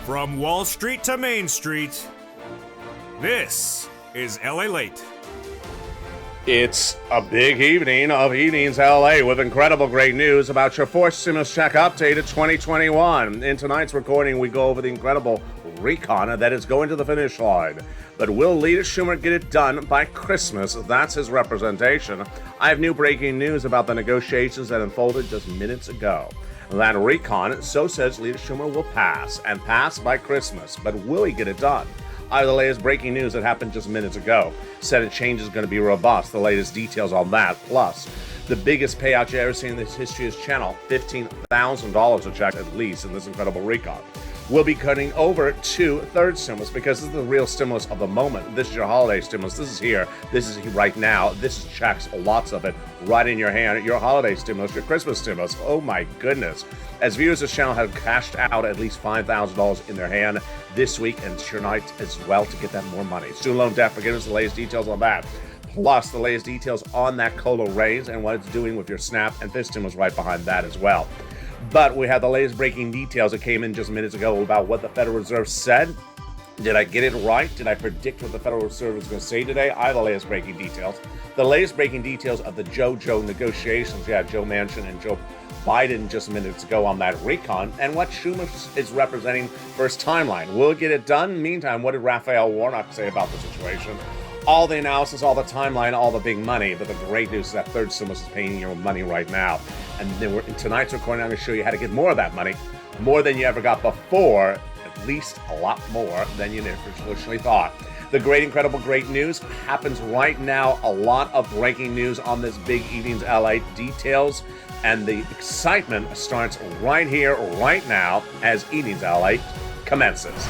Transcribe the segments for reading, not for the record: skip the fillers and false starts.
From Wall Street to Main Street, this is LALATE. It's a big evening of Evenings LA with incredible great news about your fourth stimulus check update of 2021. In tonight's recording, we go over the incredible recon that is going to the finish line. But will Leader Schumer get it done by Christmas? That's his representation. I have new breaking news about the negotiations that unfolded just minutes ago. That recon, so says Leader Schumer, will pass, and pass by Christmas. But will he get it done? I have the latest breaking news that happened just minutes ago. Senate change is going to be robust. The latest details on that. Plus, the biggest payout you ever seen in this history of this channel, $15,000 a check at least in this incredible recon. We'll be cutting over to third stimulus because this is the real stimulus of the moment. This is your holiday stimulus. This is here. This is right now. This is checks, lots of it, right in your hand. Your holiday stimulus, your Christmas stimulus. Oh my goodness. As viewers of this channel have cashed out at least $5,000 in their hand this week and tonight as well to get that more money. Student loan debt forgiveness, the latest details on that. Plus the latest details on that COLA raise and what it's doing with your SNAP and this stimulus right behind that as well. But we have the latest breaking details that came in just minutes ago about what the Federal Reserve said. Did I get it right? Did I predict what the Federal Reserve was going to say today? I have the latest breaking details. The latest breaking details of the Joe negotiations. Yeah, Joe Manchin and Joe Biden just minutes ago on that recon, and what Schumer is representing for his timeline. Will it get it done? Meantime, what did Raphael Warnock say about the situation? All the analysis, all the timeline, all the big money. But the great news is that third stimulus is paying your money right now. And then in tonight's recording, I'm going to show you how to get more of that money, more than you ever got before, at least a lot more than you initially thought. The great, incredible, great news happens right now. A lot of breaking news on this big Evenings LA details. And the excitement starts right here, right now, as Evenings LA commences.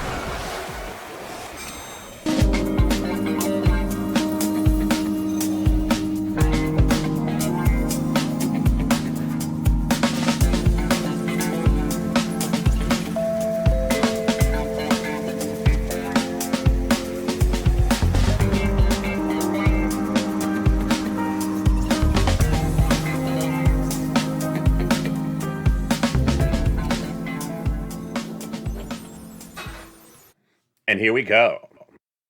And here we go.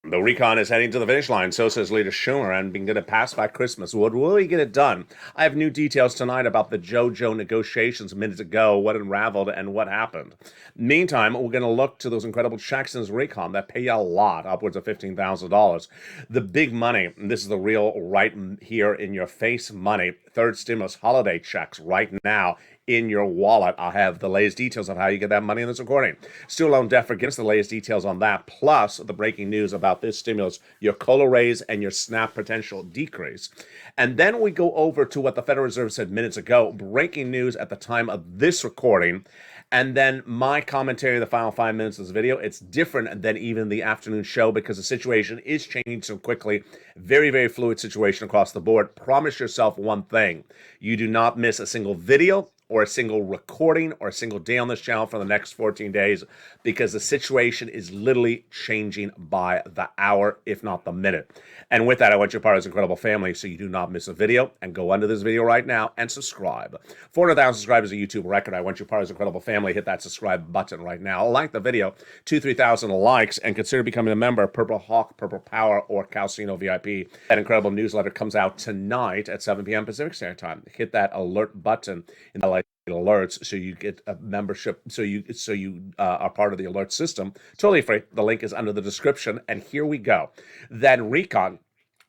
The recon is heading to the finish line, so says Leader Schumer, and being going to pass by Christmas. Will he get it done? I have new details tonight about the Joe negotiations minutes ago, what unraveled and what happened. Meantime, we're going to look to those incredible checks in this recon that pay you a lot, upwards of $15,000. The big money, and this is the real right here in your face money, third stimulus holiday checks right now in your wallet. I'll have the latest details of how you get that money in this recording. Student loan debt forgiveness, the latest details on that, plus the breaking news about this stimulus, your COLA raise and your SNAP potential decrease. And then we go over to what the Federal Reserve said minutes ago, breaking news at the time of this recording. And then my commentary in the final 5 minutes of this video. It's different than even the afternoon show because the situation is changing so quickly. Very, very fluid situation across the board. Promise yourself one thing. You do not miss a single video or a single recording or a single day on this channel for the next 14 days because the situation is literally changing by the hour, if not the minute. And with that, I want you part of this incredible family so you do not miss a video. And go under this video right now and subscribe. 400,000 subscribers is a YouTube record. I want you part of this incredible family. Hit that subscribe button right now. Like the video, 2,000-3,000 likes, and consider becoming a member of Purple Hawk, Purple Power, or Calcino VIP. That incredible newsletter comes out tonight at 7 p.m. Pacific Standard Time. Hit that alert button in the alerts so you get a membership, so you are part of the alert system. Totally free. The link is under the description. And here we go. That recon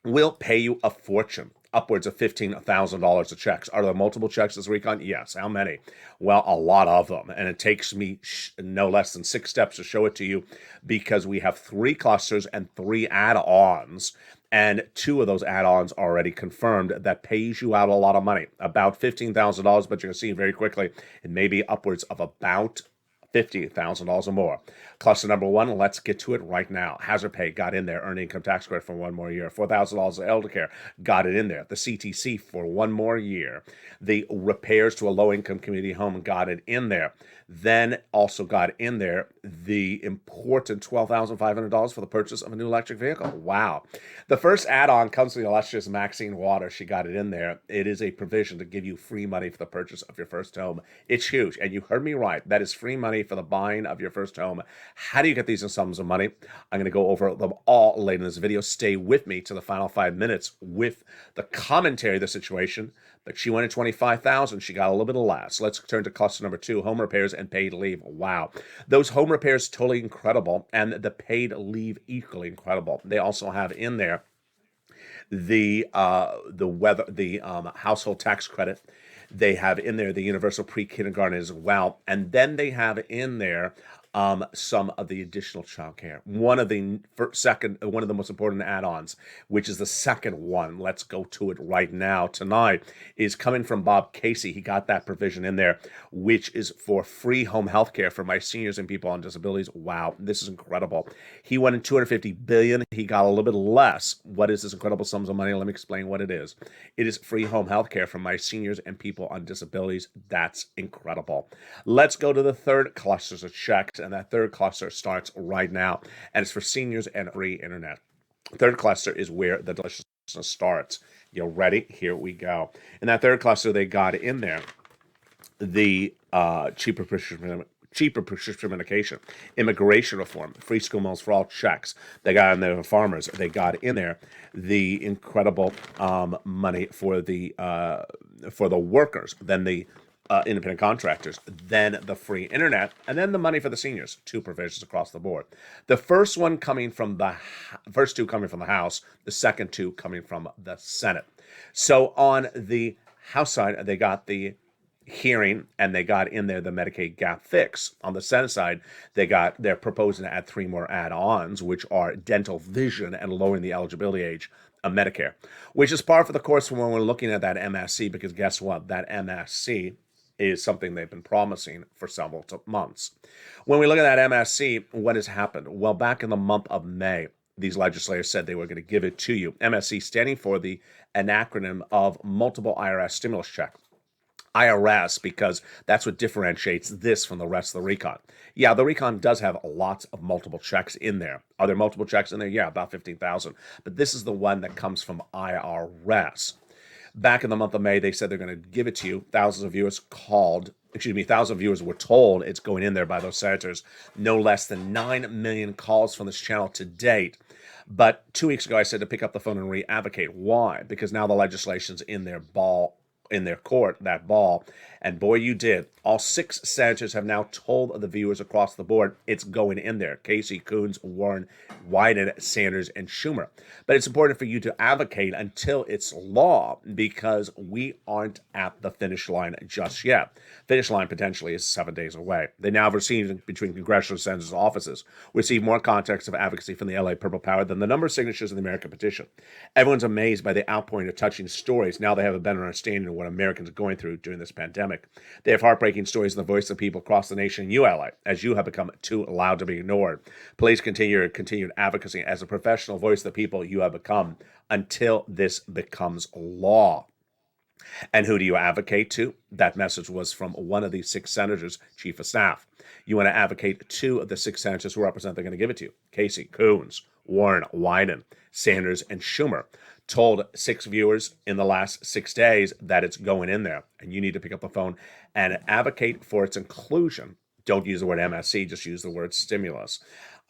will pay you a fortune, upwards of $15,000 of checks. Are there multiple checks this recon? Yes. How many? Well, a lot of them. And it takes me no less than 6 steps to show it to you because we have 3 clusters and 3 add-ons. And 2 of those add-ons already confirmed that pays you out a lot of money, about $15,000, but you're going to see very quickly it may be upwards of about $50,000 or more. Cluster number 1, let's get to it right now. Hazard pay got in there. Earned income tax credit for 1 more year. $4,000 of elder care got it in there. The CTC for 1 more year. The repairs to a low-income community home got it in there. Then also got in there the important $12,500 for the purchase of a new electric vehicle. Wow. The first add-on comes from the illustrious Maxine Waters. She got it in there. It is a provision to give you free money for the purchase of your first home. It's huge. And you heard me right. That is free money money for the buying of your first home. How do you get these sums of money? I'm going to go over them all later in this video. Stay with me to the final 5 minutes with the commentary of the situation. But she wanted $25,000. She got a little bit less. Let's turn to cluster number 2, home repairs and paid leave. Wow. Those home repairs, totally incredible. And the paid leave, equally incredible. They also have in there the household tax credit. They have in there the universal pre-kindergarten as well. And then they have in there some of the additional child care. One of the most important add-ons, which is the second one, let's go to it right now tonight, is coming from Bob Casey. He got that provision in there, which is for free home health care for my seniors and people on disabilities. Wow, this is incredible. He wanted $250 billion. He got a little bit less. What is this incredible sums of money? Let me explain what it is. It is free home health care for my seniors and people on disabilities. That's incredible. Let's go to the third cluster of checks. And that third cluster starts right now, and it's for seniors and free internet. Third cluster is where the deliciousness starts. You ready? Here we go. In that third cluster, they got in there the cheaper prescription medication, immigration reform, free school meals for all checks. They got in there the farmers. They got in there the incredible money for the workers. Then the independent contractors, then the free internet, and then the money for the seniors. 2 provisions across the board. The first two coming from the House, the second 2 coming from the Senate. So on the House side, they got the hearing and they got in there the Medicaid gap fix. On the Senate side, they're proposing to add 3 more add-ons, which are dental vision and lowering the eligibility age of Medicare, which is par for the course when we're looking at that MSC, because guess what? That MSC is something they've been promising for several months. When we look at that MSC, what has happened? Well, back in the month of May, these legislators said they were going to give it to you. MSC standing for an acronym of multiple IRS stimulus check. IRS, because that's what differentiates this from the rest of the recon. Yeah, the recon does have lots of multiple checks in there. Are there multiple checks in there? Yeah, about 15,000. But this is the one that comes from IRS. Back in the month of May, they said they're going to give it to you. Thousands of viewers were told it's going in there by those senators. No less than 9 million calls from this channel to date. But 2 weeks ago, I said to pick up the phone and re-advocate. Why? Because now the legislation's in their court, that ball. And boy, you did. All 6 senators have now told the viewers across the board it's going in there. Casey, Coons, Warren, Wyden, Sanders, and Schumer. But it's important for you to advocate until it's law, because we aren't at the finish line just yet. Finish line potentially is 7 days away. They now have received, between congressional senators' offices, received more contacts of advocacy from the LA Purple Power than the number of signatures in the American petition. Everyone's amazed by the outpouring of touching stories. Now they have a better understanding of what Americans are going through during this pandemic. They have heartbreaking stories in the voice of people across the nation. You, LA, as you have become too loud to be ignored. Please continue your continued advocacy as a professional voice of the people you have become until this becomes law. And who do you advocate to? That message was from one of these 6 senators' chief of staff. You want to advocate 2 of the 6 senators who represent they're going to give it to you. Casey, Coons, Warren, Wyden, Sanders, and Schumer told 6 viewers in the last 6 days that it's going in there. And you need to pick up the phone and advocate for its inclusion. Don't use the word MSC, just use the word stimulus.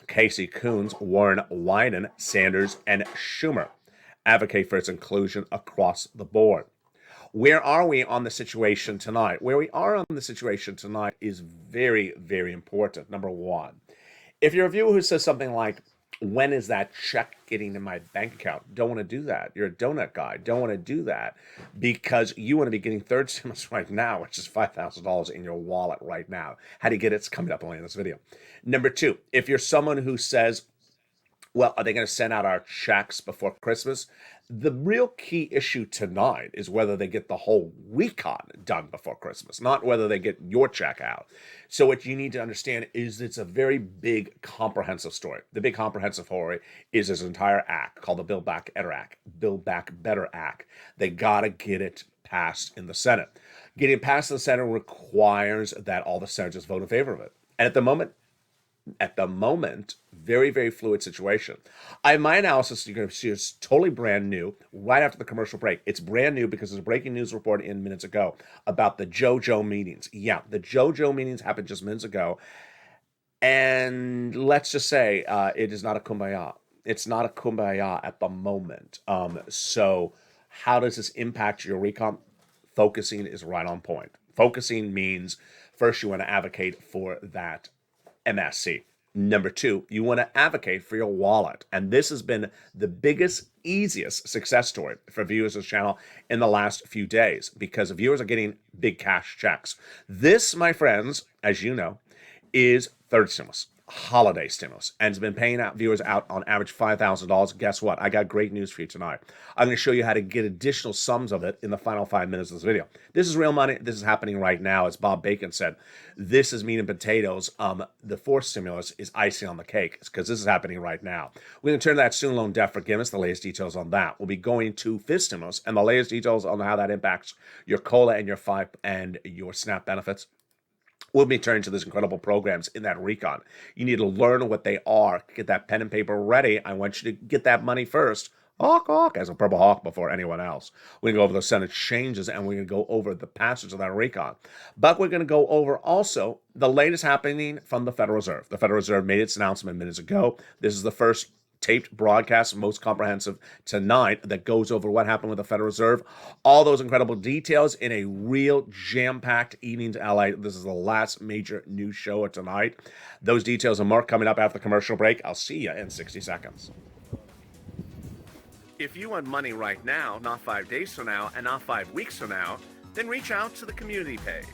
Casey, Coons, Warren, Wyden, Sanders, and Schumer advocate for its inclusion across the board. Where are we on the situation tonight? Where we are on the situation tonight is very, very important. Number 1, if you're a viewer who says something like, when is that check getting in my bank account? Don't want to do that. You're a donut guy. Don't want to do that because you want to be getting third stimulus right now, which is $5,000 in your wallet right now. How do you get it? It's coming up only in this video. Number 2, if you're someone who says, well, are they going to send out our checks before Christmas? The real key issue tonight is whether they get the whole recon done before Christmas, not whether they get your check out. So what you need to understand is it's a very big, comprehensive story. The big comprehensive story is this entire act called the Build Back Better Act. They got to get it passed in the Senate. Getting passed in the Senate requires that all the senators vote in favor of it. And at the moment, At the moment, very, very fluid situation. My analysis, you're going to see, is totally brand new right after the commercial break. It's brand new because there's a breaking news report in minutes ago about the JoJo meetings. Yeah, the JoJo meetings happened just minutes ago. And let's just say it is not a kumbaya. It's not a kumbaya at the moment. So how does this impact your recon? Focusing is right on point. Focusing means first you want to advocate for that MSC. Number two, you want to advocate for your wallet. And this has been the biggest, easiest success story for viewers of this channel in the last few days because viewers are getting big cash checks. This, my friends, as you know, is third stimulus, holiday stimulus, and it's been paying out viewers out on average $5,000. Guess what? I got great news for you tonight. I'm going to show you how to get additional sums of it in the final 5 minutes of this video. This is real money. This is happening right now. As Bob Bacon said, this is meat and potatoes. The fourth stimulus is icing on the cake because this is happening right now. We're going to turn to that student loan debt forgiveness, the latest details on that. We'll be going to fifth stimulus and the latest details on how that impacts your COLA and your FIPE and your SNAP benefits. We'll be turning to these incredible programs in that recon. You need to learn what they are. Get that pen and paper ready. I want you to get that money first. Hawk, hawk, as a purple hawk before anyone else. We're going to go over the Senate changes, and we're going to go over the passage of that recon. But we're going to go over also the latest happening from the Federal Reserve. The Federal Reserve made its announcement minutes ago. This is the first taped broadcast, most comprehensive tonight, that goes over what happened with the Federal Reserve. All those incredible details in a real jam-packed evening to LA. This is the last major news show of tonight. Those details and more coming up after the commercial break. I'll see you in 60 seconds. If you want money right now, not 5 days from now, and not 5 weeks from now, then reach out to the community page.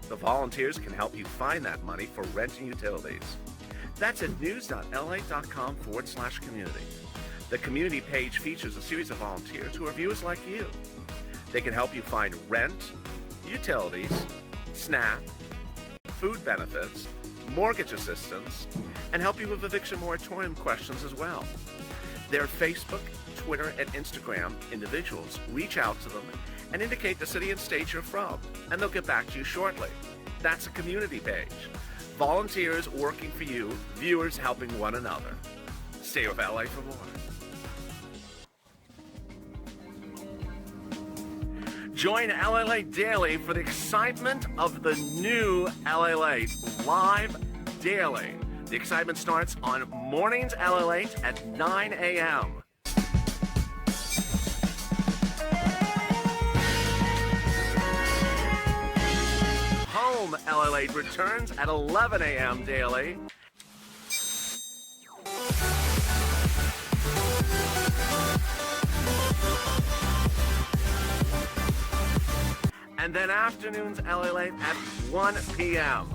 The volunteers can help you find that money for rent and utilities. That's at news.la.com/community. The community page features a series of volunteers who are viewers like you. They can help you find rent, utilities, SNAP, food benefits, mortgage assistance, and help you with eviction moratorium questions as well. Their Facebook, Twitter, and Instagram individuals reach out to them and indicate the city and state you're from, and they'll get back to you shortly. That's a community page. Volunteers working for you, viewers helping one another. Stay with LA for more. Join LALATE Daily for the excitement of the new LALATE live daily. The excitement starts on mornings LALATE at 9 a.m. Home LALATE returns at 11 a.m. daily. And then afternoons LALATE at 1 p.m.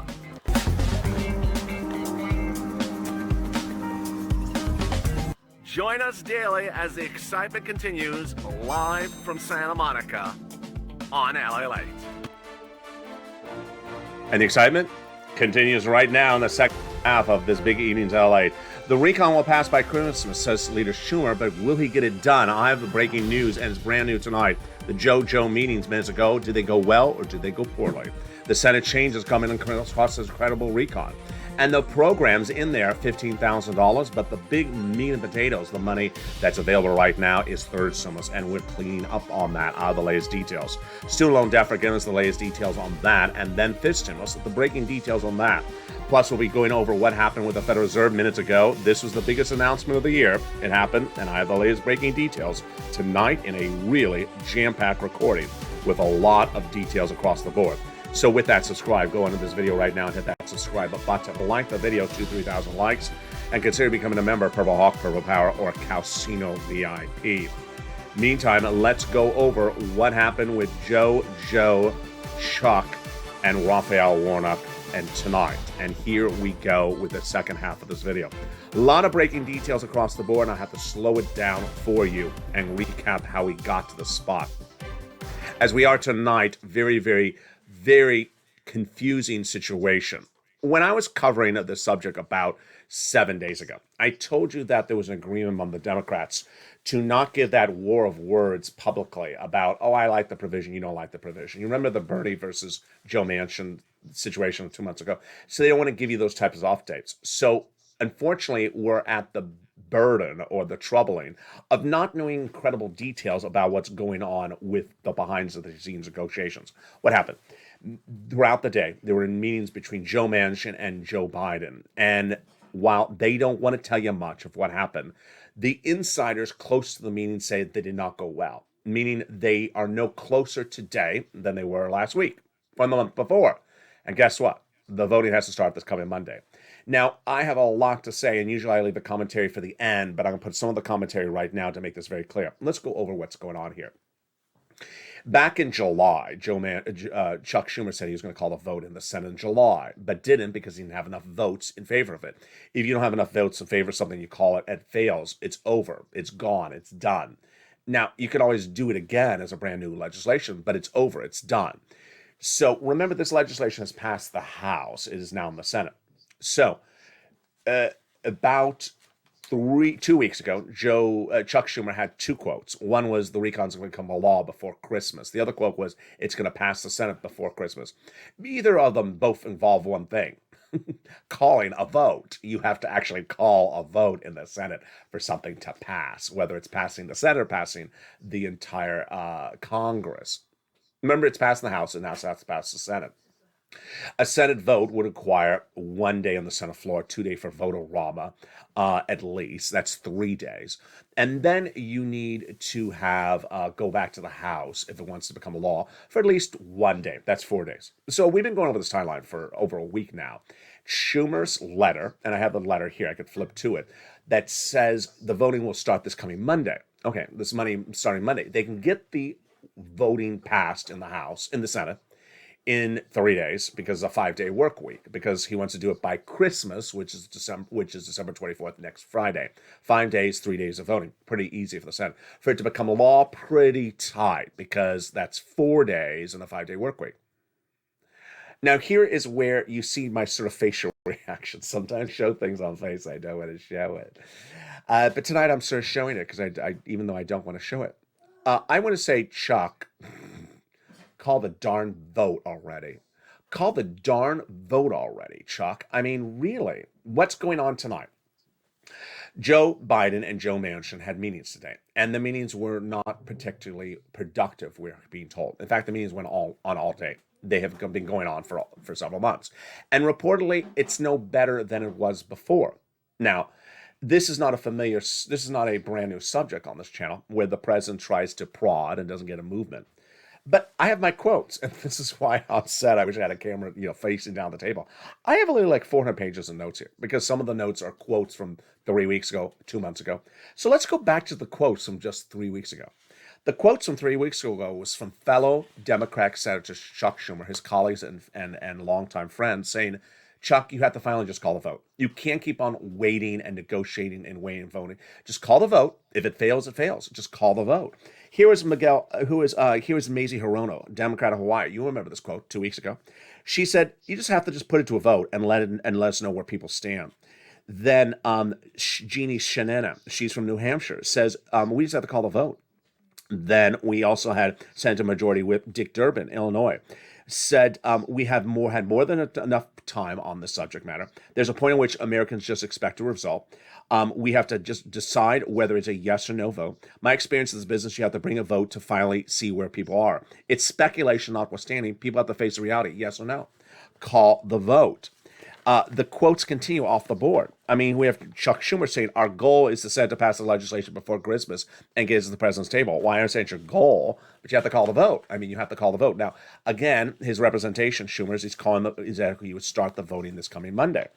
Join us daily as the excitement continues live from Santa Monica on LALATE. And the excitement continues right now in the second half of this big evening's LA. The recon will pass by Christmas, says Leader Schumer, but will he get it done? I have the breaking news, and it's brand new tonight. The JoJo meetings minutes ago, did they go well or did they go poorly? The Senate changes coming in cost us incredible recon. And the programs in there, $15,000, but the big meat and potatoes, the money that's available right now is third stimulus, and we're cleaning up on that out of the latest details. Student loan debt forgiveness, the latest details on that, and then fifth stimulus, the breaking details on that. Plus, we'll be going over what happened with the Federal Reserve minutes ago. This was the biggest announcement of the year. It happened, and I have the latest breaking details tonight in a really jam-packed recording with a lot of details across the board. So with that, subscribe. Go into this video right now and hit that subscribe button. Like the video, 2,000-3,000 likes, and consider becoming a member of Purple Hawk, Purple Power, or Calcino VIP. Meantime, let's go over what happened with Joe, Chuck, and Raphael Warnock and tonight. And here we go with the second half of this video. A lot of breaking details across the board, and I have to slow it down for you and recap how we got to the spot. As we are tonight, very confusing situation. When I was covering this subject about 7 days ago, I told you that there was an agreement among the Democrats to not give that war of words publicly about, oh, I like the provision, you don't like the provision. You remember the Bernie versus Joe Manchin situation 2 months ago? So they don't want to give you those types of updates. So unfortunately, we're at the burden or the troubling of not knowing incredible details about what's going on with the behind the scenes negotiations. What happened? Throughout the day, there were meetings between Joe Manchin and Joe Biden. And while they don't want to tell you much of what happened, the insiders close to the meeting say they did not go well, meaning they are no closer today than they were last week or the month before. And guess what? The voting has to start this coming Monday. Now, I have a lot to say, and usually I leave the commentary for the end, but I'm going to put some of the commentary right now to make this very clear. Let's go over what's going on here. Back in July, Chuck Schumer said he was going to call the vote in the Senate in July, but didn't because he didn't have enough votes in favor of it. If you don't have enough votes in favor of something, you call it, it fails, it's over, it's gone, it's done. Now, you can always do it again as a brand new legislation, but it's over, it's done. So remember, this legislation has passed the House. It is now in the Senate. So about 2 weeks ago, Chuck Schumer had two quotes. One was the recon's going to become a law before Christmas. The other quote was it's going to pass the Senate before Christmas. Either of them both involve one thing. Calling a vote. You have to actually call a vote in the Senate for something to pass, whether it's passing the Senate or passing the entire Congress. Remember, it's passed in the House, and now it has to pass the Senate. A Senate vote would require 1 day on the Senate floor, 2 days for vote-a-rama, at least. That's 3 days. And then you need to have go back to the House if it wants to become a law for at least 1 day. That's 4 days. So we've been going over this timeline for over a week now. Schumer's letter, and I have the letter here, I could flip to it, that says the voting will start this coming Monday. Okay, this money starting Monday. They can get the voting passed in the House, in the Senate, in 3 days because it's a 5-day work week, because he wants to do it by Christmas, which is December 24th, next Friday. 5 days, 3 days of voting. Pretty easy for the Senate. For it to become a law, pretty tight, because that's 4 days in a 5-day work week. Now, here is where you see my sort of facial reaction. Sometimes show things on face, I don't want to show it. But tonight I'm sort of showing it because I even though I don't want to show it. I want to say, Chuck, call the darn vote already. Call the darn vote already, Chuck. I mean, really, what's going on tonight? Joe Biden and Joe Manchin had meetings today, and the meetings were not particularly productive, we're being told. In fact, the meetings went on all day. They have been going on for several months. And reportedly, it's no better than it was before. Now, this is not a brand new subject on this channel where the president tries to prod and doesn't get a movement. But I have my quotes, and this is why I'm upset. I wish I had a camera, facing down the table. I have like 400 pages of notes here because some of the notes are quotes from 3 weeks ago, 2 months ago. So let's go back to the quotes from just 3 weeks ago. The quotes from 3 weeks ago was from fellow Democratic Senator Chuck Schumer, his colleagues and longtime friends, saying, Chuck, you have to finally just call the vote. You can't keep on waiting and negotiating and waiting and voting. Just call the vote. If it fails, it fails. Just call the vote. Here is Maisie Hirono, Democrat of Hawaii. You remember this quote 2 weeks ago. She said, you just have to just put it to a vote and let us know where people stand. Then Jeannie Shanana, she's from New Hampshire, says, we just have to call the vote. Then we also had Senator Majority Whip Dick Durbin, Illinois, said we had more than enough time on the subject matter. There's a point at which Americans just expect a result. We have to just decide whether it's a yes or no vote. My experience in this business, you have to bring a vote to finally see where people are. It's speculation notwithstanding. People have to face the reality, yes or no. Call the vote. The quotes continue off the board. I mean, we have Chuck Schumer saying, our goal is to set to pass the legislation before Christmas and get it to the president's table. Well, I understand your goal, but you have to call the vote. I mean, you have to call the vote. Now, again, his representation, Schumer's, he would start the voting this coming Monday.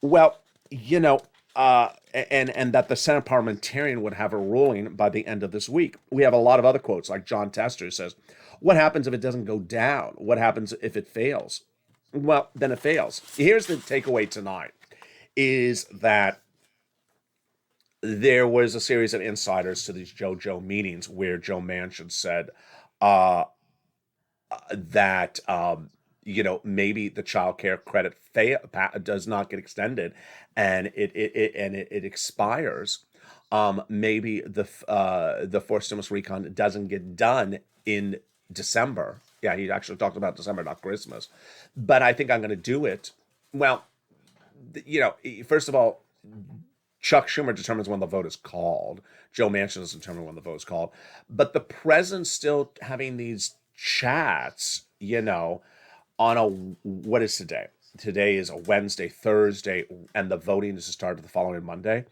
Well, and that the Senate parliamentarian would have a ruling by the end of this week. We have a lot of other quotes, like John Tester says, what happens if it doesn't go down? What happens if it fails? Well, then it fails. Here's the takeaway tonight, is that there was a series of insiders to these Joe meetings where Joe Manchin said that maybe the child care credit does not get extended, and it expires. Maybe the forced stimulus recon doesn't get done in December. Yeah, he actually talked about December, not Christmas. But I think I'm going to do it. Well, first of all, Chuck Schumer determines when the vote is called. Joe Manchin doesn't determine when the vote is called. But the president's still having these chats, on what is today? Today is a Wednesday, Thursday, and the voting is to start the following Monday.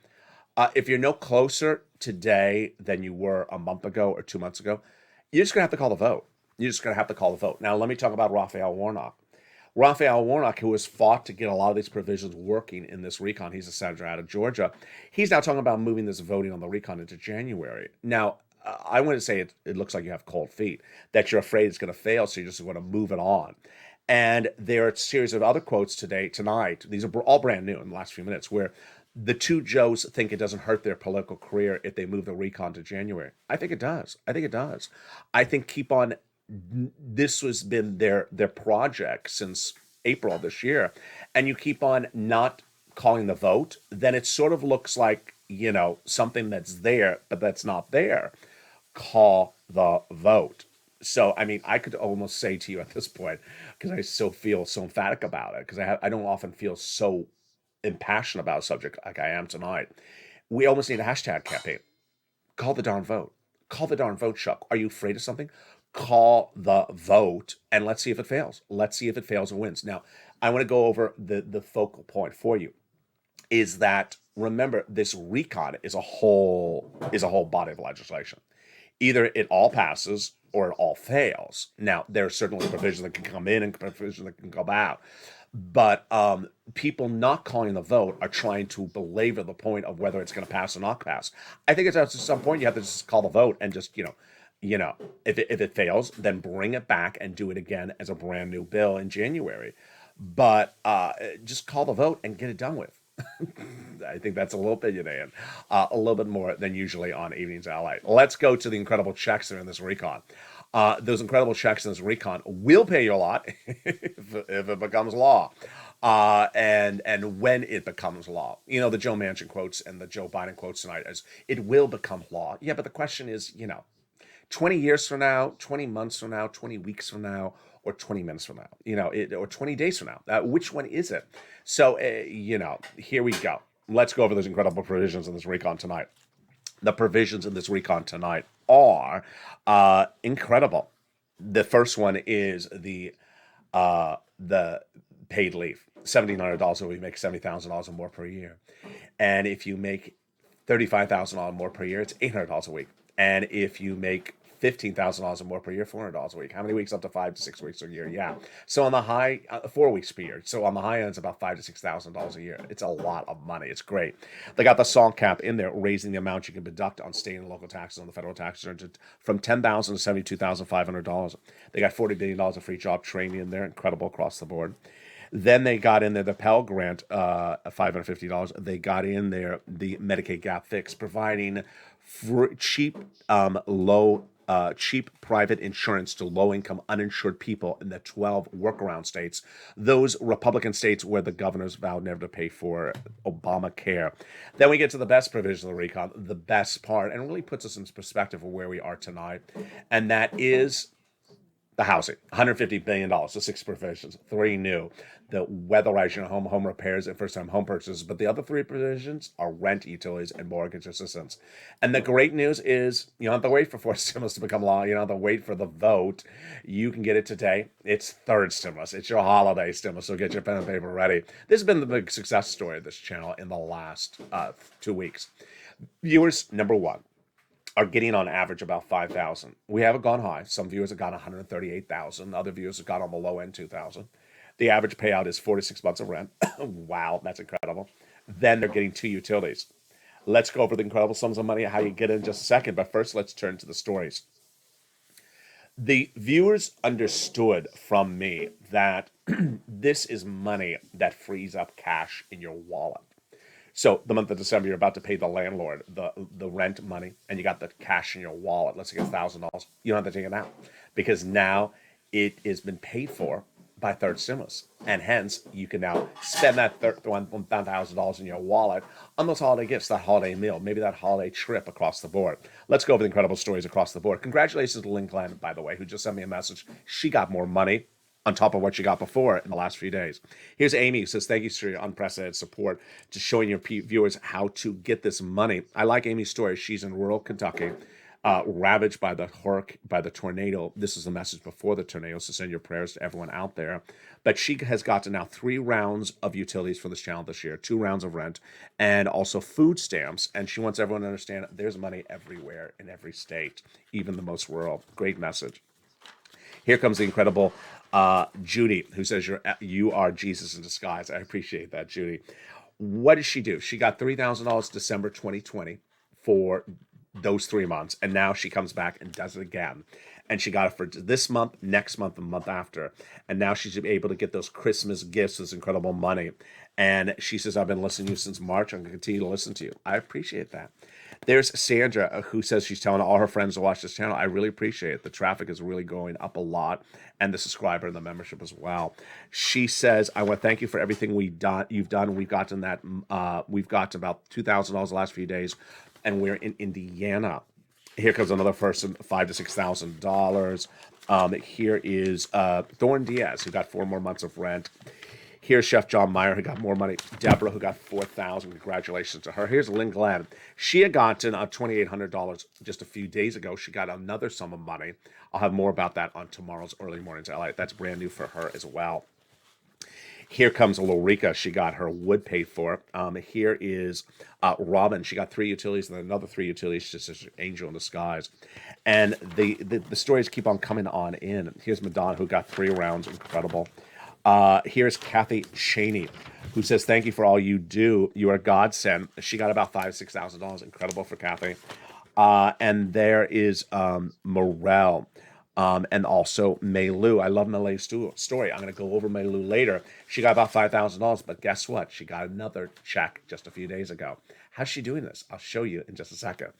If you're no closer today than you were a month ago or 2 months ago, you're just going to have to call the vote. You're just going to have to call the vote. Now, let me talk about Raphael Warnock. Raphael Warnock, who has fought to get a lot of these provisions working in this recon, he's a senator out of Georgia. He's now talking about moving this voting on the recon into January. Now, I want to say it looks like you have cold feet, that you're afraid it's going to fail, so you just want to move it on. And there are a series of other quotes tonight. These are all brand new in the last few minutes, where the two Joes think it doesn't hurt their political career if they move the recon to January. I think it does. I think it does. I think this has been their project since April this year, and you keep on not calling the vote, then it sort of looks like, something that's there, but that's not there. Call the vote. So, I mean, I could almost say to you at this point, because I still feel so emphatic about it, because I don't often feel so impassioned about a subject like I am tonight. We almost need a hashtag campaign. Call the darn vote. Call the darn vote, Chuck. Are you afraid of something? Call the vote, and let's see if it fails. Let's see if it fails or wins. Now, I want to go over the focal point for you. Is that, remember, this recon is a whole body of legislation. Either it all passes or it all fails. Now, there are certainly provisions that can come in and provisions that can come out. But people not calling the vote are trying to belabor the point of whether it's going to pass or not pass. I think it's at some point you have to just call the vote and just, if it fails, then bring it back and do it again as a brand new bill in January. But just call the vote and get it done with. I think that's a little opinionated, a little bit more than usually on Evenings LA. Let's go to the incredible checks that are in this recon. Those incredible checks in this recon will pay you a lot if it becomes law. And when it becomes law. The Joe Manchin quotes and the Joe Biden quotes tonight as it will become law. Yeah, but the question is, 20 years from now, 20 months from now, 20 weeks from now, or 20 minutes from now, or 20 days from now. Which one is it? So, here we go. Let's go over those incredible provisions in this recon tonight. The provisions in this recon tonight are incredible. The first one is the paid leave. $1,700 a week, make $70,000 or more per year. And if you make $35,000 more per year, it's $800 a week. And if you make $15,000 or more per year, $400 a week. How many weeks? Up to 5 to 6 weeks a year. Yeah. So on the high, 4 weeks per year. So on the high end, it's about $5,000 to $6,000 a year. It's a lot of money. It's great. They got the salt cap in there, raising the amount you can deduct on state and local taxes on the federal tax return from $10,000 to $72,500. They got $40 billion of free job training in there. Incredible across the board. Then they got in there the Pell Grant, $550. They got in there the Medicaid gap fix, providing cheap private insurance to low-income uninsured people in the 12 workaround states, those Republican states where the governors vowed never to pay for Obamacare. Then we get to the best provision of the recon, the best part, and it really puts us in perspective of where we are tonight, and that is the housing, $150 billion, so 6 provisions, 3 new. The weatherize your home repairs, and first-time home purchases. But the other 3 provisions are rent, utilities, and mortgage assistance. And the great news is you don't have to wait for 4th stimulus to become law. You don't have to wait for the vote. You can get it today. It's 3rd stimulus. It's your holiday stimulus, so get your pen and paper ready. This has been the big success story of this channel in the last 2 weeks. Viewers, number 1, are getting on average about 5,000. We haven't gone high. Some viewers have got 138,000. Other viewers have got on the low end 2,000. The average payout is 4 to 6 months of rent. Wow, that's incredible. Then they're getting 2 utilities. Let's go over the incredible sums of money, how you get in just a second. But first, let's turn to the stories. The viewers understood from me that this is money that frees up cash in your wallet. So the month of December, you're about to pay the landlord the rent money, and you got the cash in your wallet. Let's say $1,000. You don't have to take it out because now it has been paid for by third stimulus. And hence, you can now spend that $1,000 in your wallet on those holiday gifts, that holiday meal, maybe that holiday trip across the board. Let's go over the incredible stories across the board. Congratulations to Lynn Glenn, by the way, who just sent me a message. She got more money on top of what you got before in the last few days. Here's Amy, who says, thank you for your unprecedented support to showing your viewers how to get this money. I like Amy's story. She's in rural Kentucky, ravaged by the tornado. This is the message before the tornado, so send your prayers to everyone out there. But she has gotten now 3 rounds of utilities for this channel this year, 2 rounds of rent, and also food stamps. And she wants everyone to understand there's money everywhere in every state, even the most rural. Great message. Here comes the incredible Judy, who says you are Jesus in disguise. I appreciate that, Judy. What did she do? She got $3,000 December 2020 for those 3 months, and now she comes back and does it again. And she got it for this month, next month, and the month after. And now she's able to get those Christmas gifts, this incredible money. And she says, I've been listening to you since March. I'm going to continue to listen to you. I appreciate that. There's Sandra, who says she's telling all her friends to watch this channel. I really appreciate it. The traffic is really going up a lot, and the subscriber and the membership as well. She says, I want to thank you for everything you've done. We've gotten that. We've got about $2,000 the last few days, and we're in Indiana. Here comes another person, $5,000 to $6,000. Here is Thorn Diaz, who got 4 more months of rent. Here's Chef John Meyer, who got more money. Deborah, who got $4,000. Congratulations to her. Here's Lynn Glenn. She had gotten $2,800 just a few days ago. She got another sum of money. I'll have more about that on tomorrow's Early Mornings LALATE. That's brand new for her as well. Here comes Lorica. She got her wood paid for. Here is Robin. She got 3 utilities and then another 3 utilities. She's just an angel in disguise. And the stories keep on coming on in. Here's Madonna, who got 3 rounds. Incredible. Here's Kathy Cheney, who says, thank you for all you do. You are godsend. She got about $5,000 to $6,000. Incredible for Kathy. And there is Morel. And also Maylu. I love Maylu's story. I'm going to go over Maylu later. She got about $5,000, but guess what? She got another check just a few days ago. How's she doing this? I'll show you in just a second.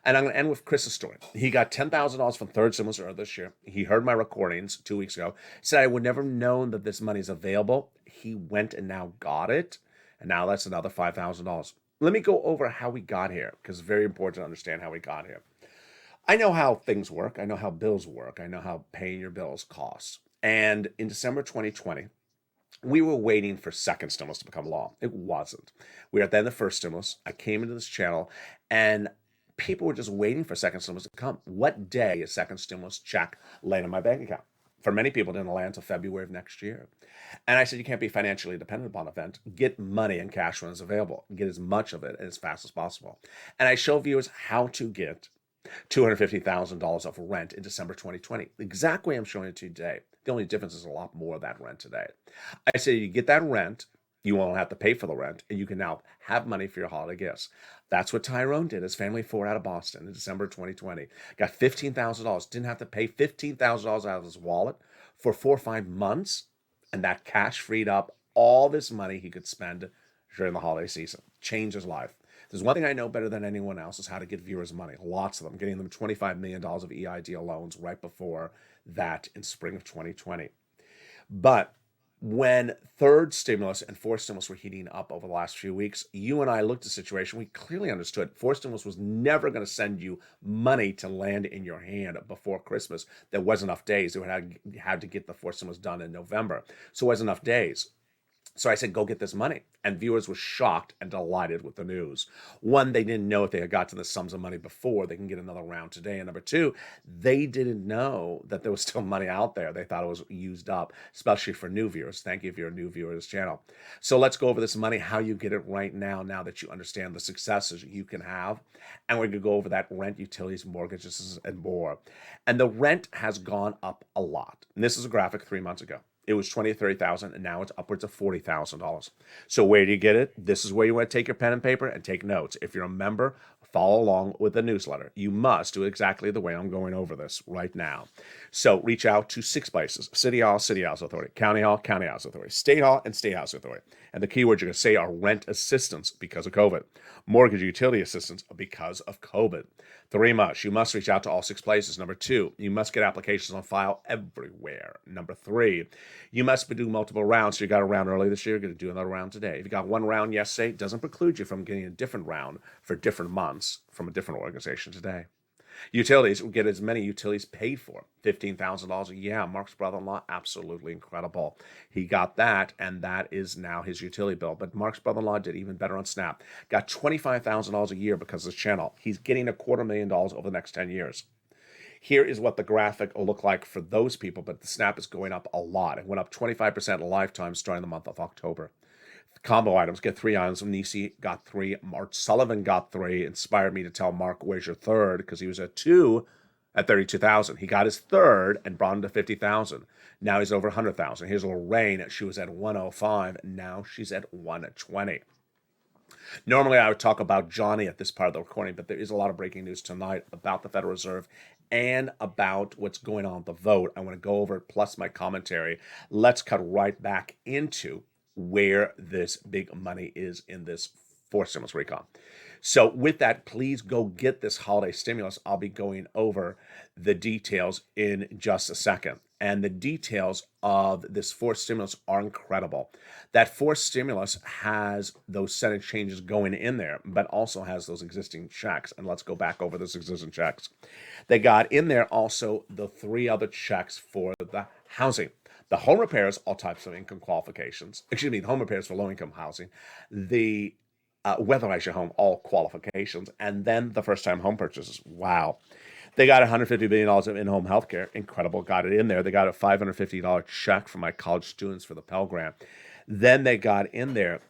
And I'm going to end with Chris's story. He got $10,000 from third stimulus earlier this year. He heard my recordings 2 weeks ago. Said I would never known that this money is available. He went and now got it. And now that's another $5,000. Let me go over how we got here, because it's very important to understand how we got here. I know how things work. I know how bills work. I know how paying your bills costs. And in December 2020, we were waiting for second stimulus to become law. It wasn't. We were at the end of the first stimulus. I came into this channel, and people were just waiting for second stimulus to come. What day is second stimulus check land in my bank account? For many people, it didn't land until February of next year. And I said, you can't be financially dependent upon an event. Get money and cash when it's available. Get as much of it as fast as possible. And I show viewers how to get $250,000 of rent in December 2020. The exact way I'm showing it to you today. The only difference is a lot more of that rent today. I say you get that rent, you won't have to pay for the rent, and you can now have money for your holiday gifts. That's what Tyrone did. His family of 4 out of Boston in December 2020. Got $15,000. Didn't have to pay $15,000 out of his wallet for 4 or 5 months, and that cash freed up all this money he could spend during the holiday season. Changed his life. There's one thing I know better than anyone else is how to get viewers money. Lots of them. Getting them $25 million of EIDL loans right before that in spring of 2020. But when third stimulus and fourth stimulus were heating up over the last few weeks, you and I looked at the situation. We clearly understood fourth stimulus was never going to send you money to land in your hand before Christmas. There wasn't enough days. They had to get the fourth stimulus done in November. So it wasn't enough days. So I said, go get this money. And viewers were shocked and delighted with the news. One, they didn't know if they had got to the sums of money before, they can get another round today. And number 2, they didn't know that there was still money out there. They thought it was used up, especially for new viewers. Thank you if you're a new viewer of this channel. So let's go over this money, how you get it right now that you understand the successes you can have. And we're going to go over that rent, utilities, mortgages, and more. And the rent has gone up a lot. And this is a graphic 3 months ago. It was $20,000 to $30,000, and now it's upwards of $40,000. So where do you get it? This is where you want to take your pen and paper and take notes. If you're a member, follow along with the newsletter. You must do it exactly the way I'm going over this right now. So reach out to 6 places: City Hall, City House Authority; County Hall, County House Authority; State Hall, and State House Authority. And the keywords you're going to say are rent assistance because of COVID, mortgage utility assistance because of COVID. 3 must. You must reach out to all 6 places. Number 2, you must get applications on file everywhere. Number 3, you must do multiple rounds. So you got a round early this year, you're going to do another round today. If you got 1 round yesterday, it doesn't preclude you from getting a different round for different months from a different organization today. Utilities, will get as many utilities paid for. $15,000. Yeah, Mark's brother-in-law, absolutely incredible. He got that, and that is now his utility bill. But Mark's brother-in-law did even better on Snap. Got $25,000 a year because of this channel. He's getting $250,000 over the next 10 years. Here is what the graphic will look like for those people, but the Snap is going up a lot. It went up 25% lifetime starting the month of October. Combo items, get 3 items. Nisi got 3. Mark Sullivan got 3. Inspired me to tell Mark, where's your third? Because he was at 2 at 32,000. He got his third and brought him to 50,000. Now he's over 100,000. Here's Lorraine. She was at 105. Now she's at 120. Normally I would talk about Johnny at this part of the recording, but there is a lot of breaking news tonight about the Federal Reserve and about what's going on with the vote. I want to go over it plus my commentary. Let's cut right back into where this big money is in this fourth stimulus recon. So with that, please go get this holiday stimulus. I'll be going over the details in just a second. And the details of this fourth stimulus are incredible. That fourth stimulus has those Senate changes going in there, but also has those existing checks. And let's go back over those existing checks. They got in there also the 3 other checks for the housing. The home repairs, all types of income qualifications. Excuse me, the home repairs for low-income housing. The weatherize your home, all qualifications. And then the first-time home purchases. Wow. They got $150 billion of in-home health care. Incredible. Got it in there. They got a $550 check from my college students for the Pell Grant. Then they got in there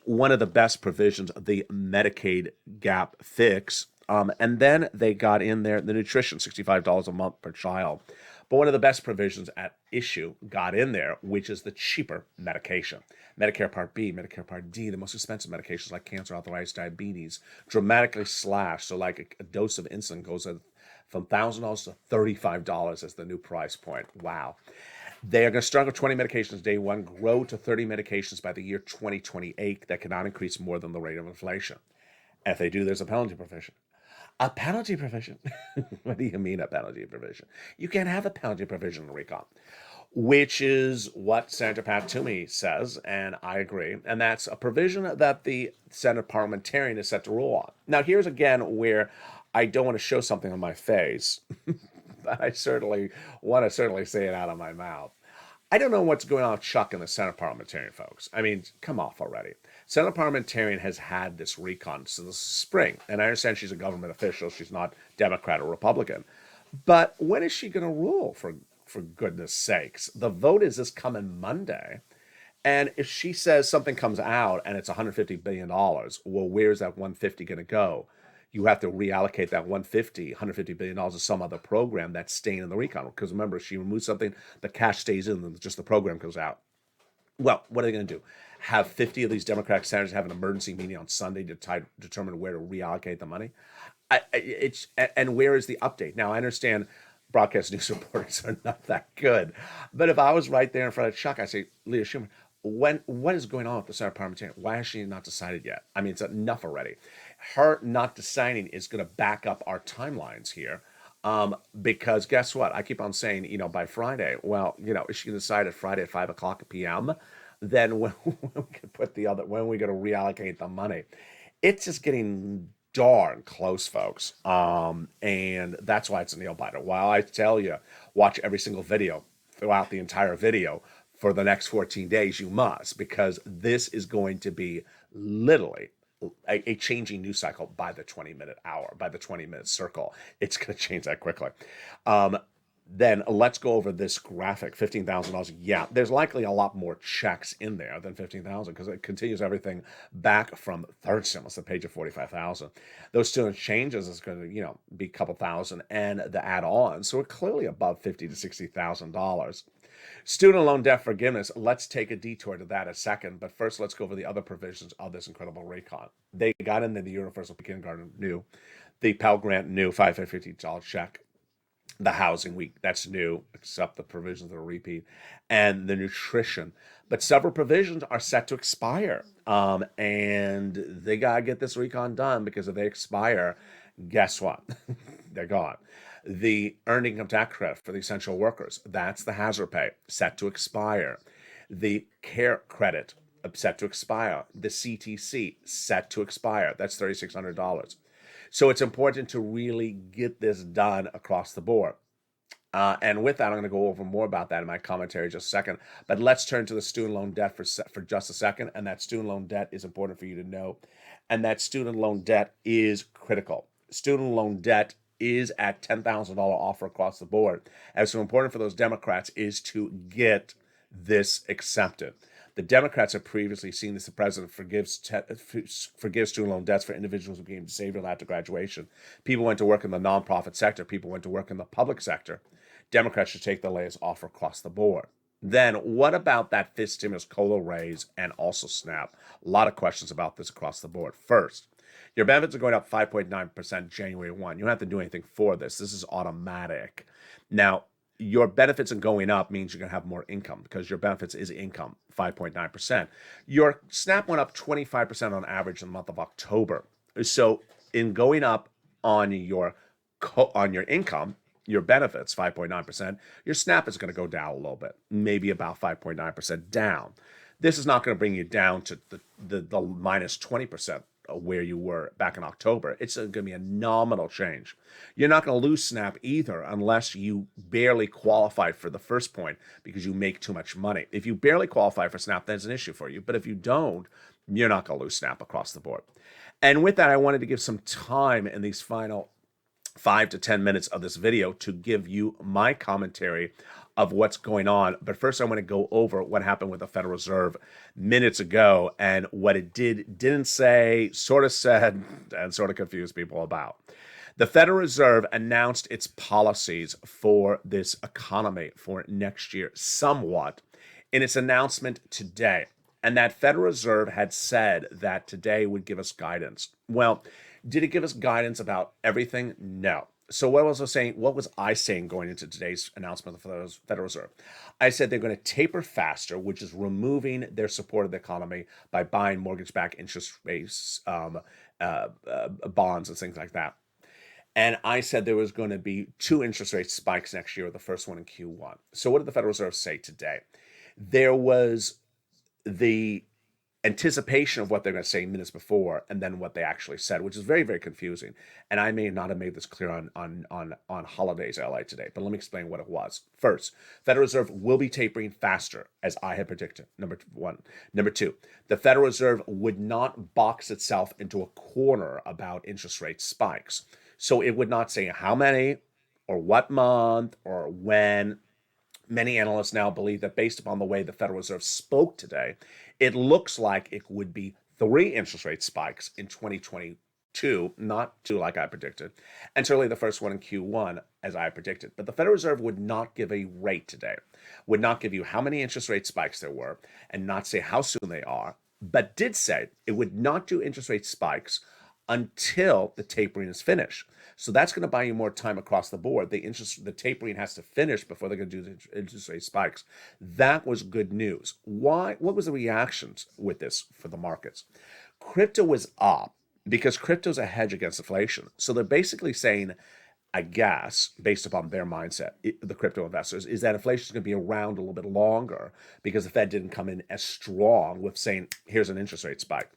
one of the best provisions of the Medicaid gap fix. And then they got in there the nutrition, $65 a month per child. But one of the best provisions at issue got in there, which is the cheaper medication. Medicare Part B, Medicare Part D, the most expensive medications like cancer, arthritis, diabetes, dramatically slashed. So like a dose of insulin goes from $1,000 to $35 as the new price point. Wow. They are going to start with 20 medications day one, grow to 30 medications by the year 2028 that cannot increase more than the rate of inflation. And if they do, there's a penalty provision. A penalty provision? What do you mean a penalty provision? You can't have a penalty provision in recon, which is what Senator Pat Toomey says, and I agree. And that's a provision that the Senate parliamentarian is set to rule on. Now, here's again where I don't want to show something on my face, but I certainly want to say it out of my mouth. I don't know what's going on with Chuck and the Senate parliamentarian, folks. I mean, come off already. Senate parliamentarian has had this recon since spring, and I understand she's a government official. She's not Democrat or Republican. But when is she going to rule, for goodness sakes? The vote is this coming Monday. And if she says something comes out and it's $150 billion, well, where's that $150 going to go? You have to reallocate that $150 billion to some other program that's staying in the recon. Because remember, if she removes something, the cash stays in, and just the program goes out. Well, what are they going to do? Have 50 of these Democratic senators have an emergency meeting on Sunday to determine where to reallocate the money? And where is the update? Now, I understand broadcast news reporters are not that good. But if I was right there in front of Chuck, I'd say, Leader Schumer, what is going on with the Senate parliamentarian? Why has she not decided yet? I mean, it's enough already. Her not deciding is going to back up our timelines here. Because guess what? I keep on saying, by Friday, well, is she going to decide at Friday at 5 o'clock p.m.? Then when we can when are we going to reallocate the money? It's just getting darn close, folks. And that's why it's a nail biter. While I tell you, watch every single video throughout the entire video for the next 14 days, you must, because this is going to be literally a changing news cycle by the 20-minute hour, by the 20-minute circle. It's going to change that quickly. Then let's go over this graphic, $15,000. Yeah, there's likely a lot more checks in there than $15,000 because it continues everything back from third stimulus, the page of $45,000. Those student changes is going to, be a couple thousand, and the add-on. So we're clearly above $50,000 to $60,000. Student loan debt forgiveness, let's take a detour to that in a second. But first, let's go over the other provisions of this incredible recon. They got into the Universal Kindergarten new, the Pell Grant new, $550 check. The housing week, that's new, except the provisions that are repeat, and the nutrition. But several provisions are set to expire. And they got to get this recon done because if they expire, guess what? They're gone. The earned income tax credit for the essential workers, that's the hazard pay, set to expire. The care credit, set to expire. The CTC, set to expire. That's $3,600. So it's important to really get this done across the board. And with that, I'm going to go over more about that in my commentary in just a second. But let's turn to the student loan debt for just a second. And that student loan debt is important for you to know. And that student loan debt is critical. Student loan debt is at $10,000 offer across the board. And so important for those Democrats is to get this accepted. The Democrats have previously seen this. The president forgives student loan debts for individuals who became disabled after graduation. People went to work in the nonprofit sector. People went to work in the public sector. Democrats should take the latest offer across the board. Then what about that fifth stimulus COLA raise and also SNAP? A lot of questions about this across the board. First, your benefits are going up 5.9% January 1. You don't have to do anything for this. This is automatic. Now, your benefits are going up means you're going to have more income because your benefits is income, 5.9%. Your SNAP went up 25% on average in the month of October. So in going up on your income, your benefits, 5.9%, your SNAP is going to go down a little bit, maybe about 5.9% down. This is not going to bring you down to the minus 20% where you were back in October. It's going to be a nominal change. You're not going to lose SNAP either unless you barely qualified for the first point because you make too much money. If you barely qualify for SNAP, that's an issue for you. But if you don't, you're not going to lose SNAP across the board. And with that, I wanted to give some time in these final 5 to 10 minutes of this video to give you my commentary of what's going on. But first, I want to go over what happened with the Federal Reserve minutes ago and what it didn't say, sort of said, and sort of confused people about. The Federal Reserve announced its policies for this economy for next year somewhat in its announcement today. And that Federal Reserve had said that today would give us guidance. Well, did it give us guidance about everything? No. So what was I saying going into today's announcement of the Federal Reserve? I said they're going to taper faster, which is removing their support of the economy by buying mortgage-backed interest-based bonds and things like that. And I said there was going to be 2 interest rate spikes next year, the first one in Q1. So what did the Federal Reserve say today? There was the anticipation of what they're going to say minutes before and then what they actually said, which is very, very confusing. And I may not have made this clear on holidays LA today, but let me explain what it was. First, Federal Reserve will be tapering faster, as I had predicted, number 1. Number 2, the Federal Reserve would not box itself into a corner about interest rate spikes. So it would not say how many or what month or when. Many analysts now believe that based upon the way the Federal Reserve spoke today, it looks like it would be 3 interest rate spikes in 2022, not 2 like I predicted, and certainly the first one in Q1 as I predicted. But the Federal Reserve would not give a rate today, would not give you how many interest rate spikes there were, and not say how soon they are, but did say it would not do interest rate spikes until the tapering is finished. So that's going to buy you more time across the board. The tapering has to finish before they're going to do the interest rate spikes. That was good news. Why? What was the reactions with this for the markets? Crypto was up because crypto is a hedge against inflation. So they're basically saying, I guess, based upon their mindset, the crypto investors, is that inflation is going to be around a little bit longer because the Fed didn't come in as strong with saying, here's an interest rate spike.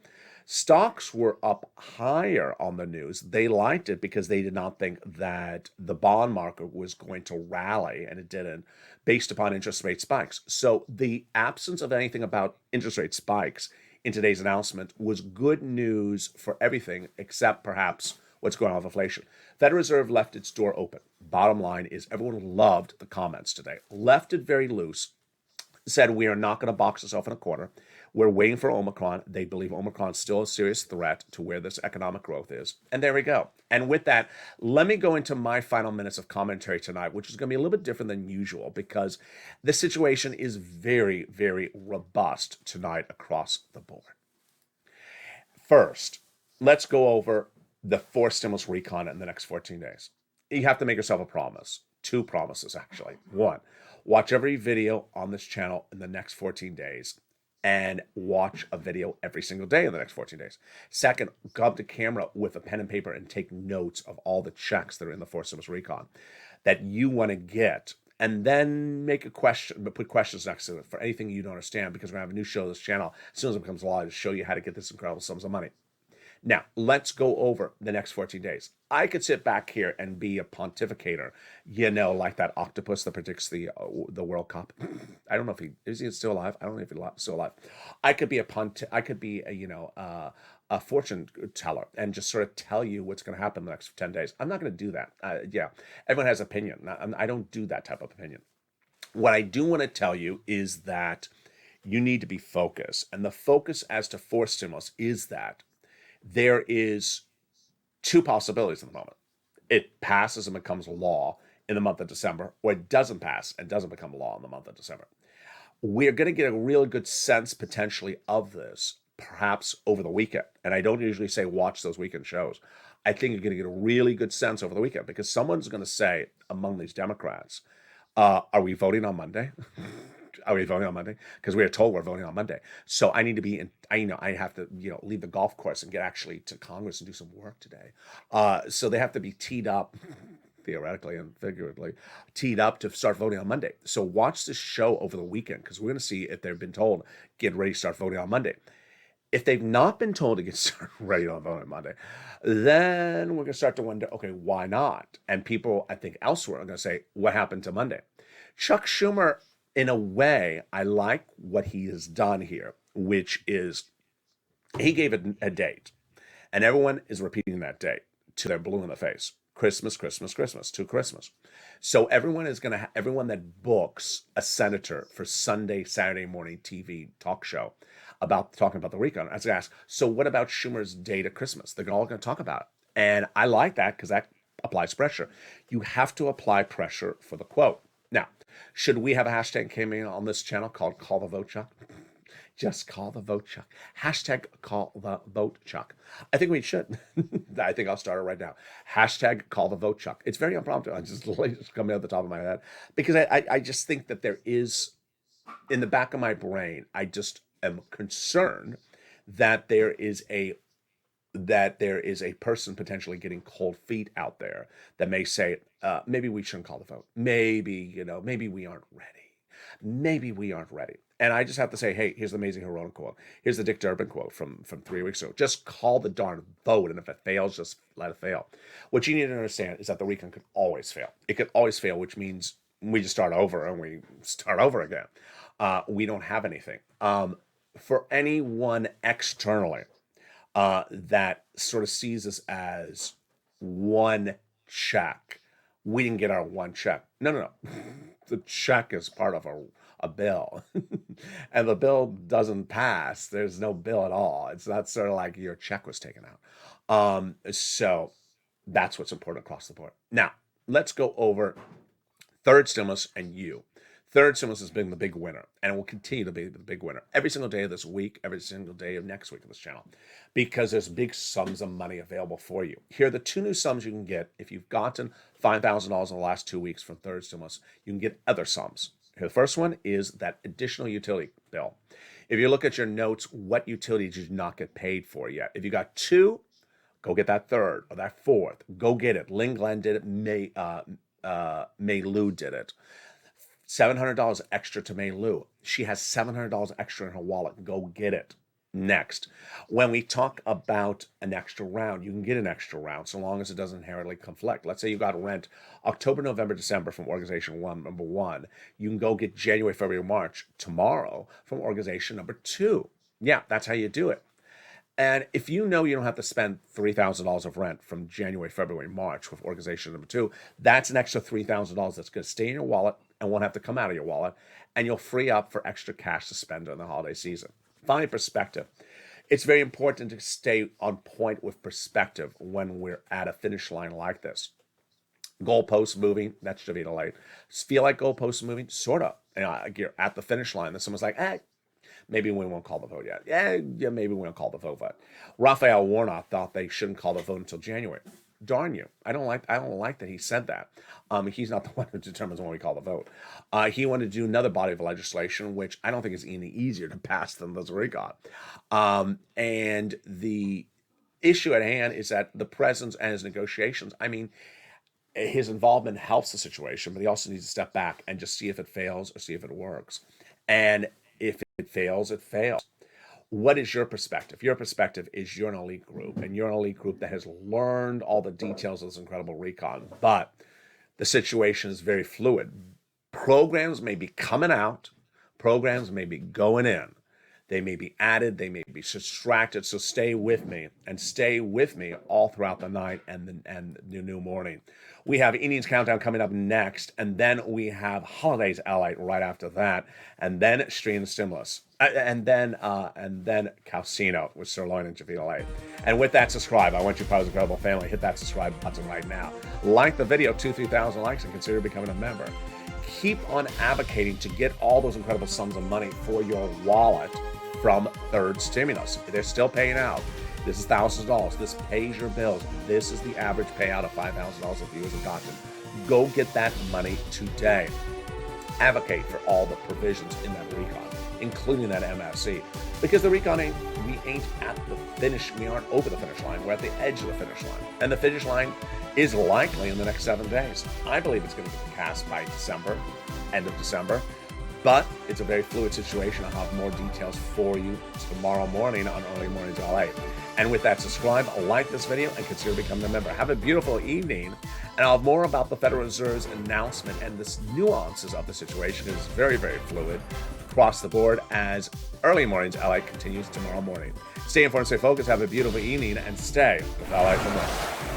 Stocks were up higher on the news. They liked it because they did not think that the bond market was going to rally, and it didn't, based upon interest rate spikes. So the absence of anything about interest rate spikes in today's announcement was good news for everything except perhaps what's going on with inflation. Federal Reserve left its door open. Bottom line is everyone loved the comments today. Left it very loose. Said we are not going to box ourselves in a corner. We're waiting for Omicron. They believe Omicron is still a serious threat to where this economic growth is. And there we go. And with that, let me go into my final minutes of commentary tonight, which is going to be a little bit different than usual because the situation is very, very robust tonight across the board. First, let's go over the 4 stimulus recon in the next 14 days. You have to make yourself a promise. 2 promises, actually. 1, watch every video on this channel in the next 14 days and watch a video every single day in the next 14 days. 2nd, go up to camera with a pen and paper and take notes of all the checks that are in the 4 stimulus recon that you want to get, and then make a question, but put questions next to it for anything you don't understand, because we're going to have a new show on this channel as soon as it becomes law to show you how to get this incredible sums of money. Now, let's go over the next 14 days. I could sit back here and be a pontificator, like that octopus that predicts the World Cup. I don't know if is he still alive? I don't know if he's still alive. I could be a fortune teller and just sort of tell you what's going to happen in the next 10 days. I'm not going to do that. Everyone has opinion. I don't do that type of opinion. What I do want to tell you is that you need to be focused. And the focus as to 4 stimulus is that there is 2 possibilities at the moment. It passes and becomes law in the month of December, or it doesn't pass and doesn't become law in the month of December. We're going to get a real good sense potentially of this, perhaps over the weekend. And I don't usually say watch those weekend shows. I think you're going to get a really good sense over the weekend because someone's going to say among these Democrats, are we voting on Monday? Are we voting on Monday? Because we are told we're voting on Monday. So I need to be in, I have to, leave the golf course and get actually to Congress and do some work today. So they have to be teed up, theoretically and figuratively, teed up to start voting on Monday. So watch this show over the weekend because we're going to see if they've been told, get ready to start voting on Monday. If they've not been told to get started ready to vote on Monday, then we're going to start to wonder, okay, why not? And people, I think, elsewhere are going to say, what happened to Monday? Chuck Schumer, in a way, I like what he has done here, which is he gave it a date, and everyone is repeating that date till they're blue in the face. Christmas, Christmas, Christmas, to Christmas. So everyone is going to everyone that books a senator for Sunday, Saturday morning TV talk show about talking about the recon, I was going to ask, so what about Schumer's date at Christmas? They're all going to talk about it. And I like that because that applies pressure. You have to apply pressure for the quote. Now, should we have a hashtag coming on this channel called Call the Vote Chuck? Just call the vote Chuck. Hashtag call the vote Chuck. I think we should. I think I'll start it right now. Hashtag call the vote Chuck. It's very impromptu. I just coming out the top of my head because I just think that there is, in the back of my brain, I just am concerned that there is a person potentially getting cold feet out there that may say, maybe we shouldn't call the vote. Maybe, maybe we aren't ready. Maybe we aren't ready. And I just have to say, hey, here's the amazing Heroin quote. Here's the Dick Durbin quote from 3 weeks ago. Just call the darn vote, and if it fails, just let it fail. What you need to understand is that the recon could always fail. It could always fail, which means we just start over and we start over again. We don't have anything. For anyone externally that sort of sees us as one check, we didn't get our one check. No. The check is part of a bill. And the bill doesn't pass. There's no bill at all. It's not sort of like your check was taken out. So that's what's important across the board. Now, let's go over 3rd stimulus and you. 3rd stimulus has been the big winner, and it will continue to be the big winner every single day of this week, every single day of next week on this channel, because there's big sums of money available for you. Here are the 2 new sums you can get. If you've gotten $5,000 in the last 2 weeks from 3rd stimulus, you can get other sums. Here, the first one is that additional utility bill. If you look at your notes, what utility did you not get paid for yet? If you got 2, go get that 3rd or that 4th. Go get it. Lynn Glenn did it. May Lou did it. $700 extra to May Lou. She has $700 extra in her wallet. Go get it. Next, when we talk about an extra round, you can get an extra round so long as it doesn't inherently conflict. Let's say you got rent October, November, December from organization number 1. You can go get January, February, March tomorrow from organization number 2. Yeah, that's how you do it. And if you know you don't have to spend $3,000 of rent from January, February, March with organization number 2, that's an extra $3,000 that's going to stay in your wallet and won't have to come out of your wallet, and you'll free up for extra cash to spend during the holiday season. Finally, perspective. It's very important to stay on point with perspective when we're at a finish line like this. Goalposts moving, that should be LALATE. Feel like goalposts moving? Sort of. You're at the finish line, and someone's like, hey, maybe we won't call the vote yet. Yeah, maybe we won't call the vote. Raphael Warnock thought they shouldn't call the vote until January. Darn you. I don't like that he said that. He's not the one who determines when we call the vote. He wanted to do another body of legislation, which I don't think is any easier to pass than this recon. And the issue at hand is that the president and his negotiations, I mean, his involvement helps the situation, but he also needs to step back and just see if it fails or see if it works. And if it fails, it fails. What is your perspective? Your perspective is you're an elite group, and you're an elite group that has learned all the details of this incredible recon, but the situation is very fluid. Programs may be coming out, programs may be going in. They may be added, they may be subtracted, so stay with me, and stay with me all throughout the night and the new morning. We have Indians Countdown coming up next, and then we have Holidays LA right after that, and then Stream the Stimulus, and then Calcino with Sirloin and Javita Light. And with that, subscribe. I want you part of the incredible family. Hit that subscribe button right now. Like the video, 2,000-3,000 likes, and consider becoming a member. Keep on advocating to get all those incredible sums of money for your wallet from third stimulus. They're still paying out. This is thousands of dollars. This pays your bills. This is the average payout of $5,000 that viewers have gotten. Go get that money today. Advocate for all the provisions in that recon, including that MSC, because the recon we ain't at the finish. We aren't over the finish line. We're at the edge of the finish line, and the finish line is likely in the next 7 days. I believe it's going to get passed by December, end of December. But it's a very fluid situation. I'll have more details for you tomorrow morning on Early Mornings LA. And with that, subscribe, like this video, and consider becoming a member. Have a beautiful evening. And I'll have more about the Federal Reserve's announcement and the nuances of the situation. It is very, very fluid across the board as Early Mornings LA continues tomorrow morning. Stay informed, stay focused, have a beautiful evening, and stay with LA for more.